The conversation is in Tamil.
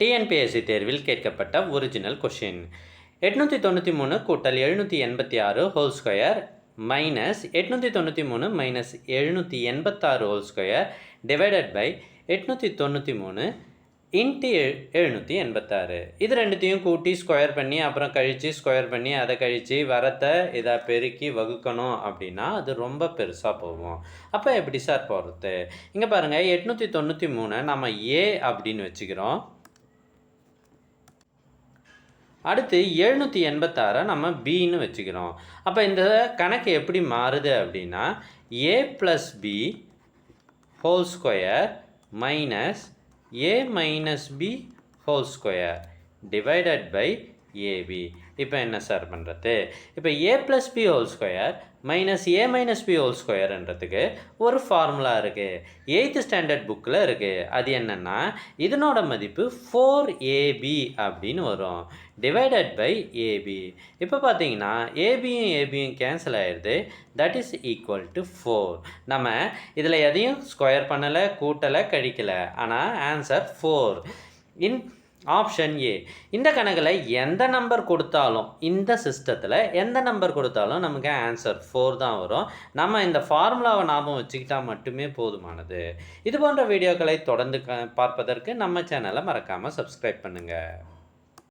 டிஎன்பிஎஸ்சி தேர்வில் கேட்கப்பட்ட ஒரிஜினல் கொஷின் 893 கூட்டல் 786 ஹோல் ஸ்கொயர் மைனஸ் 893 மைனஸ் 786 whole square divided by 893 into 786. இது ரெண்டுத்தையும் கூட்டி ஸ்கொயர் பண்ணி அப்புறம் கழித்து ஸ்கொயர் பண்ணி அதை கழித்து வரத்தை இதை பெருக்கி வகுக்கணும் அப்படின்னா அது ரொம்ப பெருசாக போகும். அப்போ எப்படி சார் போகிறது? இங்கே பாருங்கள், 893 நம்ம ஏ அப்படின்னு வச்சுக்கிறோம். அடுத்து 786 நம்ம பின்னு வச்சுக்கிறோம். அப்போ இந்த கணக்கு எப்படி மாறுது அப்படின்னா A plus B whole square minus a minus b whole square divided by ab. இப்போ என்ன சார் பண்ணுறது? இப்போ a plus b whole square minus a minus b whole squareன்றதுக்கு ஒரு ஃபார்முலா இருக்குது, 8th ஸ்டாண்டர்ட் புக்கில் இருக்குது. அது என்னென்னா இதனோட மதிப்பு 4ab அப்படின்னு வரும், டிவைடட் பை ab. இப்போ பார்த்தீங்கன்னா ஏபியும் ஏபியும் கேன்சல் ஆகிடுது, தட் இஸ் ஈக்குவல் டு 4. நம்ம இதில் எதையும் ஸ்கொயர் பண்ணலை, கூட்டலை, கழிக்கலை, ஆனால் ஆன்சர் 4 இன் ஆப்ஷன் ஏ. இந்த கணக்கில் எந்த நம்பர் கொடுத்தாலும், இந்த சிஸ்டத்தில் எந்த நம்பர் கொடுத்தாலும் நமக்கு ஆன்சர் 4 தான் வரும். நம்ம இந்த ஃபார்முலாவை ஞாபகம் வச்சுக்கிட்டால் மட்டுமே போதுமானது. இது போன்ற வீடியோக்களை தொடர்ந்து பார்ப்பதற்கு நம்ம சேனலை மறக்காமல் சப்ஸ்கிரைப் பண்ணுங்கள்.